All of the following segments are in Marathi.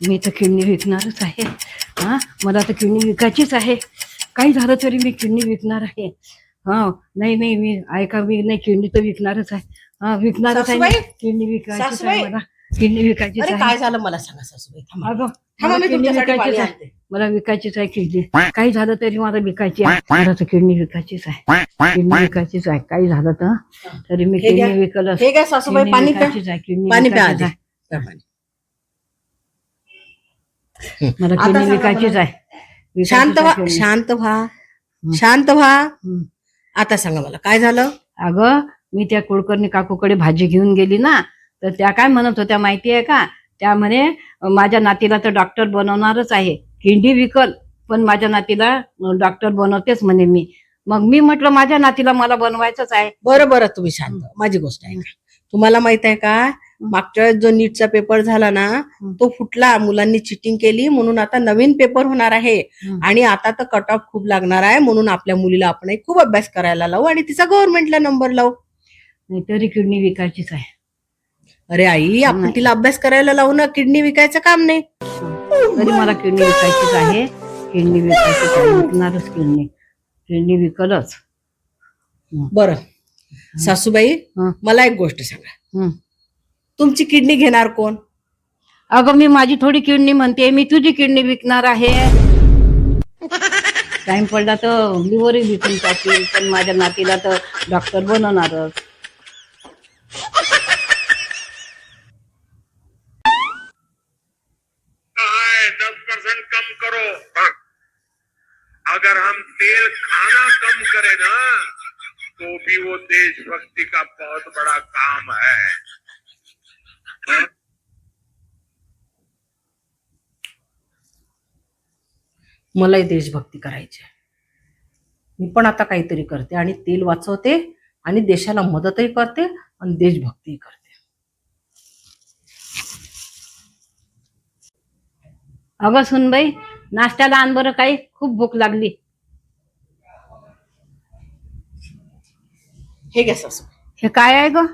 मी तर किडनी विकणारच आहे. हा, मला तर किडनी विकायचीच आहे. काही झालं तरी मी किडनी विकणार आहे. हा, नाही नाही, मी ऐका, मी नाही, किडनी तर विकणारच आहे. हा, विकणारच आहे. सासूबाई? किडनी विकायचीच आहे सासूबाई? मला. किडनी विकायचीच अरे आहे. काय झालं मला सांगा सासूबाई. थांबा अगं, थांबा, मला मी किडनी तुमच्यासाठी विकायचीच पाणी आहे. आणते. मला विकायचीच आहे किडनी. काही झालं तरी मला विकायची आहे. मला तर किडनी विकायचीच आहे. किडनी विकायचीच आहे. काही झालं तर तरी मी हे घ्या. किडनी विकलच. हे काय सासूबाई, किडनी पाणी प्या. विकायचीच आहे. किडनी पाणी प्या विकायचीच आधी. आहे. प्या पाणी. मला आता किडनी सांगा विकायचीच बरं. आहे. शांत व्हा, किडनी. शांत व्हा, शांत व्हा. हं. आता सांगा मला काय झालं. अगं, मी त्या कुलकर्णी काकूकडे भाजी घेऊन गेली ना, तर त्या काय म्हणत होत्या माहिती आहे का? त्या म्हणे माझ्या नातीला तर डॉक्टर बनवणारच आहे. किडनी विकल पण माझ्या नातीला डॉक्टर बनवतेच म्हणे मी. मग मी म्हटलं माझ्या नातीला मला बनवायचंच आहे. बरं बरं, तुम्ही शांत व्हा. माझी गोष्ट आहे. तुम्हाला माहित आहे का, मागच्या वेळेस जो नीटचा पेपर झाला ना, तो फुटला. मुलांनी चिटिंग केली म्हणून आता नवीन पेपर होणार आहे. आणि आता तर कट ऑफ खूप लागणार आहे. म्हणून आपल्या मुलीला आपण खूप अभ्यास करायला लावू आणि तिचा गव्हर्नमेंटला नंबर लावू. नाही तरी किडनी विकायचीच आहे. अरे आई, आपण तिला अभ्यास करायला लावू ना, किडनी विकायचं काम नाही. तरी मला किडनी विकायचीच आहे. किडनी विकायचीच आहे. विकणारच किडनी. किडनी विकलच. बरं सासूबाई, मला एक गोष्ट सांगा. तुमची किडनी घेणार कोण? अगं, मी माझी थोडी किडनी म्हणते, मी तुझी किडनी विकणार आहे. टाइम पडला तर लिव्हरही विकून टाकेल, पण माझ्या नातीला तर डॉक्टर बनवणारच. है 10% कम करो. अगर हम तेल खाना कम करें ना, तो भी वो देशभक्ति का बहुत बड़ा काम है. मलाही देशभक्ती करायची आहे. मी पण आता काहीतरी करते आणि तेल वाचवते आणि देशाला मदतही करते आणि देशभक्तीही करते. अगं सुनबाई, नाश्त्याला आण बरं काही, खूप भूक लागली. हे घ्या सासूबाई. हे काय आहे ग?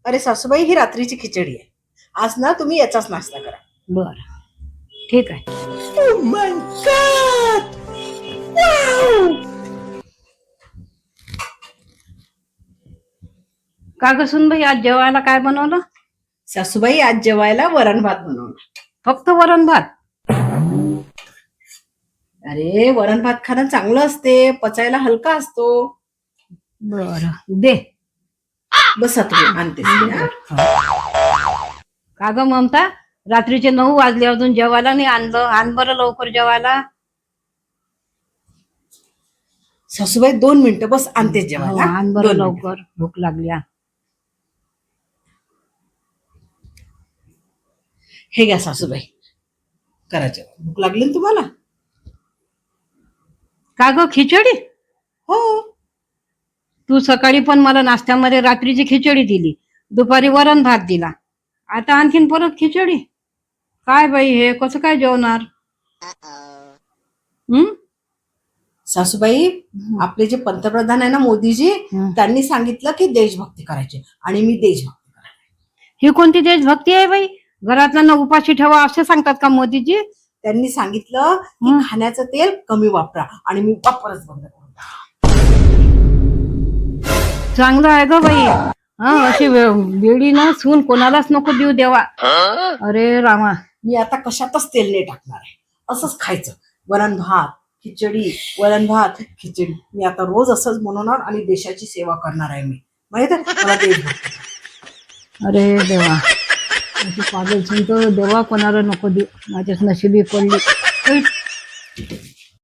अरे सासूबाई, ही रात्रीची खिचडी आहे. आज ना तुम्ही याचाच नाश्ता करा. बर, ठीक आहे. का ग सुनबाई, आज जेवायला काय बनवलं? सासूबाई, आज जेवायला वरण भात बनवणार. फक्त वरण भात? अरे, वरण भात खाणं चांगलं असते, पचायला हलका असतो. बर, दे. बसा तुम्ही, आणते. का ग ममता, रात्रीचे 9 वाजले, अजून जेवायला नाही आणलं. आण बरं लवकर जेवायला. सासूबाई 2 मिनिटं बस, आणते जेवायला. आण बरं 2 मिनिटं. लवकर, भूक लागली. हे घ्या सासूबाई, करा जेवण. भूक लागली ना तुम्हाला? का ग खिचडी? हो. तू सकाळी पण मला नाश्त्यामध्ये रात्रीची खिचडी दिली, दुपारी वरण भात दिला, आता आणखीन परत खिचडी. काय बाई, हे कसं काय जेवणार? सासूबाई, आपले जे पंतप्रधान आहे ना, मोदीजी, त्यांनी सांगितलं की देशभक्ती करायची आणि मी देशभक्ती करायची. ही कोणती देशभक्ती आहे बाई? घरातल्यांना उपाशी ठेवा असे सांगतात का मोदीजी? त्यांनी सांगितलं की खाण्याचं तेल कमी वापरा आणि मी वापरच बंद करून चांगलं आहे ग बाई. अशी वेळी ना सून कोणालाच नको देऊ देवा. अरे रामा, मी आता कशातच तेल नाही टाकणार आहे. असंच खायचं, वरण भात खिचडी, वरण भात खिचडी. मी आता रोज असंच बनवणार आणि देशाची सेवा करणार आहे. मी माहित आहे मला देशभक्ती. अरे देवा, अशी पागल सून तर देवा कोणाला नको देऊ. माझ्याच नशिबी पडली.